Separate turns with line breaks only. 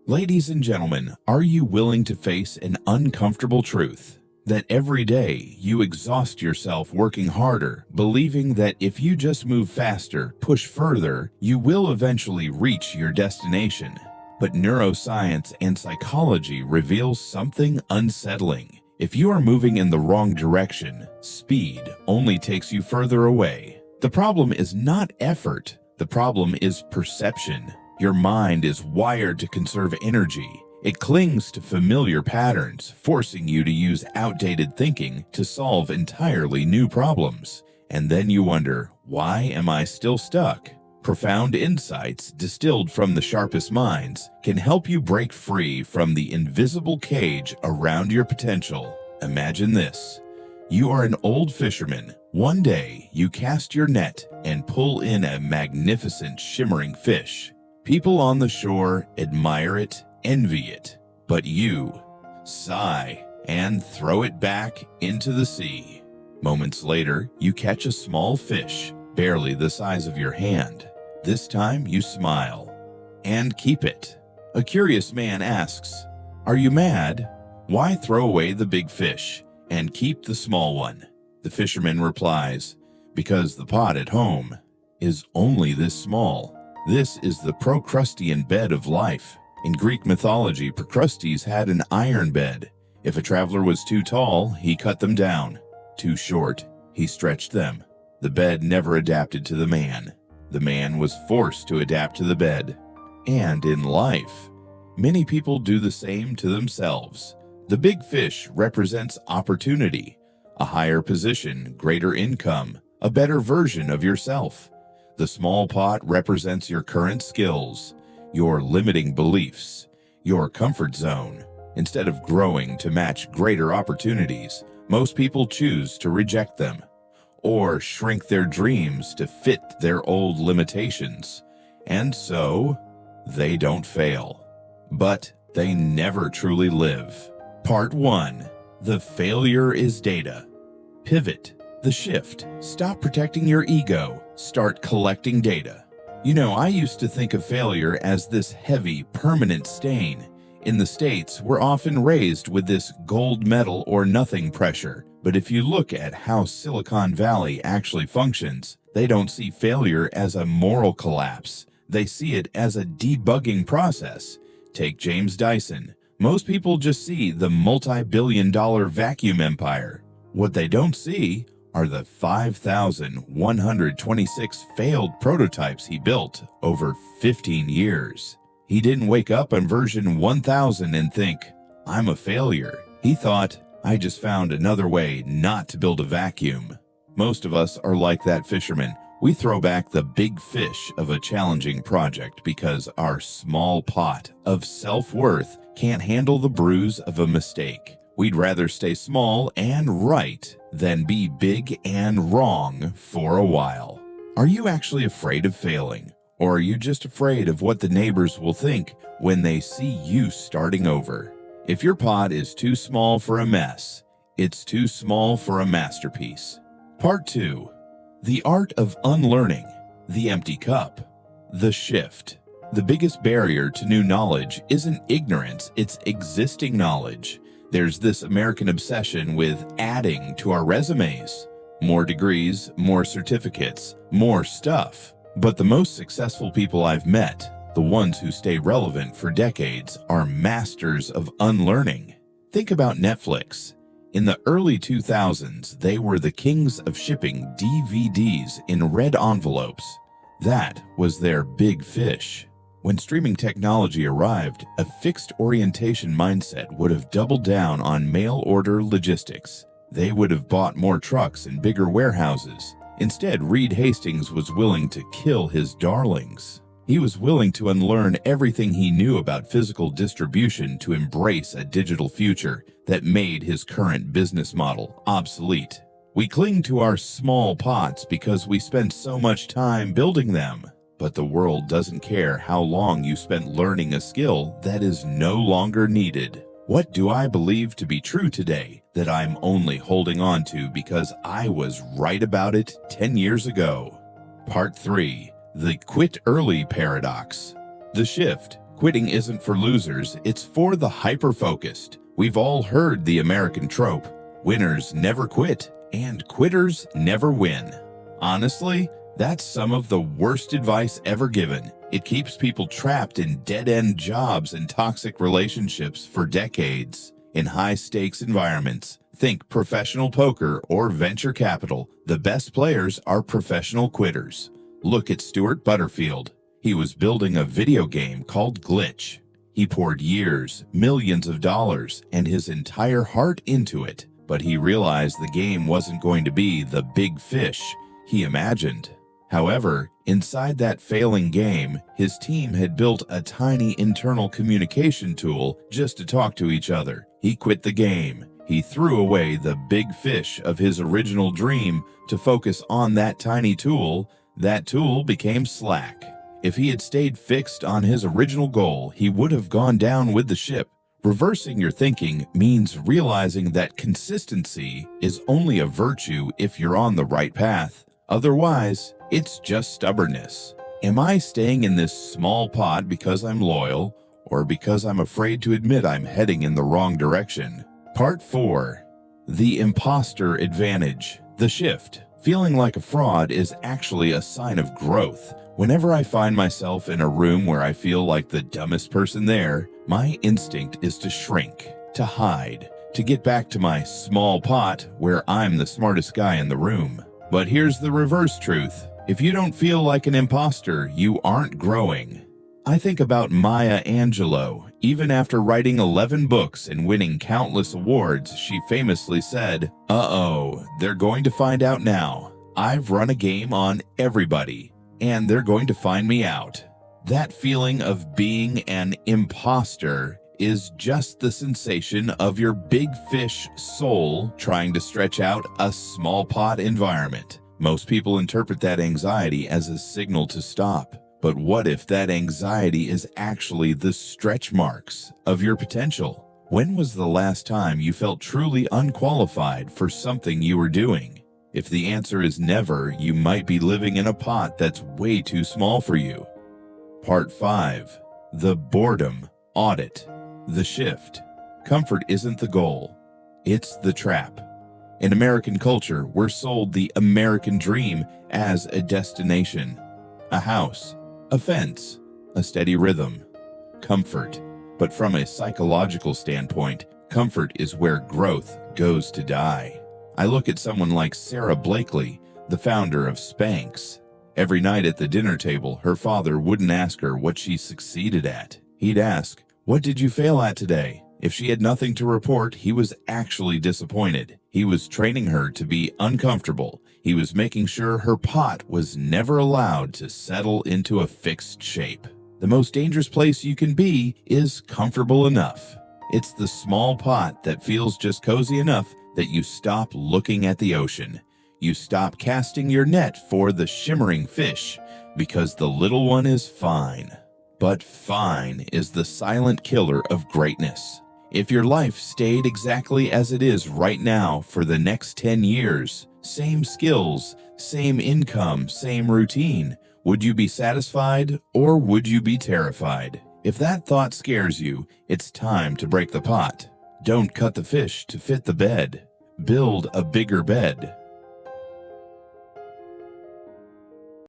Ladies and gentlemen, are you willing to face an uncomfortable truth? That every day you exhaust yourself working harder, believing that if you just move faster, push further, you will eventually reach your destination. But neuroscience and psychology reveals something unsettling. If you are moving in the wrong direction, speed only takes you further away. The problem is not effort. The problem is perception. Your mind is wired to conserve energy. It clings to familiar patterns, forcing you to use outdated thinking to solve entirely new problems. And then you wonder, why am I still stuck? Profound insights distilled from the sharpest minds can help you break free from the invisible cage around your potential. Imagine this. You are an old fisherman. One day, you cast your net and pull in a magnificent shimmering fish. People on the shore admire it, envy it, but you sigh and throw it back into the sea. Moments later, you catch a small fish, barely the size of your hand. This time you smile and keep it. A curious man asks, "Are you mad? Why throw away the big fish and keep the small one?" The fisherman replies, "Because the pot at home is only this small." This is the Procrustean bed of life. In Greek mythology, Procrustes had an iron bed. If a traveler was too tall, he cut them down. Too short, he stretched them. The bed never adapted to the man. The man was forced to adapt to the bed. And in life, many people do the same to themselves. The big fish represents opportunity, a higher position, greater income, a better version of yourself. The small pot represents your current skills, your limiting beliefs, your comfort zone. Instead of growing to match greater opportunities, most people choose to reject them or shrink their dreams to fit their old limitations. And so, they don't fail, but they never truly live. Part 1. The failure is data. Pivot. The shift. Stop protecting your ego. Start collecting data. You know, I used to think of failure as this heavy, permanent stain. In the States, we're often raised with this gold medal or nothing pressure. But if you look at how Silicon Valley actually functions, they don't see failure as a moral collapse. They see it as a debugging process. Take James Dyson. Most people just see the multi-billion-dollar vacuum empire. What they don't see are the 5,126 failed prototypes he built over 15 years. He didn't wake up on version 1000 and think, "I'm a failure." He thought, "I just found another way not to build a vacuum." Most of us are like that fisherman. We throw back the big fish of a challenging project because our small pot of self-worth can't handle the bruise of a mistake. We'd rather stay small and right than be big and wrong for a while. Are you actually afraid of failing? Or are you just afraid of what the neighbors will think when they see you starting over? If your pot is too small for a mess, it's too small for a masterpiece. Part 2. The art of unlearning. The empty cup. The shift. The biggest barrier to new knowledge isn't ignorance, it's existing knowledge. There's this American obsession with adding to our resumes. More degrees, more certificates, more stuff. But the most successful people I've met, the ones who stay relevant for decades, are masters of unlearning. Think about Netflix. In the early 2000s, they were the kings of shipping DVDs in red envelopes. That was their big fish. When streaming technology arrived, a fixed orientation mindset would have doubled down on mail-order logistics. They would have bought more trucks and bigger warehouses. Instead, Reed Hastings was willing to kill his darlings. He was willing to unlearn everything he knew about physical distribution to embrace a digital future that made his current business model obsolete. We cling to our small pots because we spend so much time building them. But the world doesn't care how long you spent learning a skill that is no longer needed. What do I believe to be true today that I'm only holding on to because I was right about it 10 years ago? Part 3. The quit early paradox. The shift. Quitting isn't for losers, it's for the hyper-focused. We've all heard the American trope: winners never quit, and quitters never win. Honestly, that's some of the worst advice ever given. It keeps people trapped in dead-end jobs and toxic relationships for decades. In high-stakes environments, think professional poker or venture capital, the best players are professional quitters. Look at Stuart Butterfield. He was building a video game called Glitch. He poured years, millions of dollars, and his entire heart into it, but he realized the game wasn't going to be the big fish he imagined. However, inside that failing game, his team had built a tiny internal communication tool just to talk to each other. He quit the game. He threw away the big fish of his original dream to focus on that tiny tool. That tool became Slack. If he had stayed fixed on his original goal, he would have gone down with the ship. Reversing your thinking means realizing that consistency is only a virtue if you're on the right path. Otherwise, it's just stubbornness. Am I staying in this small pot because I'm loyal, or because I'm afraid to admit I'm heading in the wrong direction? Part 4. The Imposter Advantage. The shift. Feeling like a fraud is actually a sign of growth. Whenever I find myself in a room where I feel like the dumbest person there, my instinct is to shrink, to hide, to get back to my small pot where I'm the smartest guy in the room. But here's the reverse truth. If you don't feel like an imposter, you aren't growing. I think about Maya Angelou. Even after writing 11 books and winning countless awards, she famously said, "Uh-oh, they're going to find out now. I've run a game on everybody, and they're going to find me out." That feeling of being an imposter is just the sensation of your big fish soul trying to stretch out a small pot environment. Most people interpret that anxiety as a signal to stop. But what if that anxiety is actually the stretch marks of your potential? When was the last time you felt truly unqualified for something you were doing? If the answer is never, you might be living in a pot that's way too small for you. Part 5. The Boredom Audit. The shift. Comfort isn't the goal. It's the trap. In American culture, we're sold the American dream as a destination. A house, a fence, a steady rhythm. Comfort. But from a psychological standpoint, comfort is where growth goes to die. I look at someone like Sarah Blakely, the founder of Spanx. Every night at the dinner table, her father wouldn't ask her what she succeeded at. He'd ask, "What did you fail at today?" If she had nothing to report, he was actually disappointed. He was training her to be uncomfortable. He was making sure her pot was never allowed to settle into a fixed shape. The most dangerous place you can be is comfortable enough. It's the small pot that feels just cozy enough that you stop looking at the ocean. You stop casting your net for the shimmering fish because the little one is fine. But fine is the silent killer of greatness. If your life stayed exactly as it is right now for the next 10 years, same skills, same income, same routine, would you be satisfied or would you be terrified? If that thought scares you, it's time to break the pot. Don't cut the fish to fit the bed. Build a bigger bed.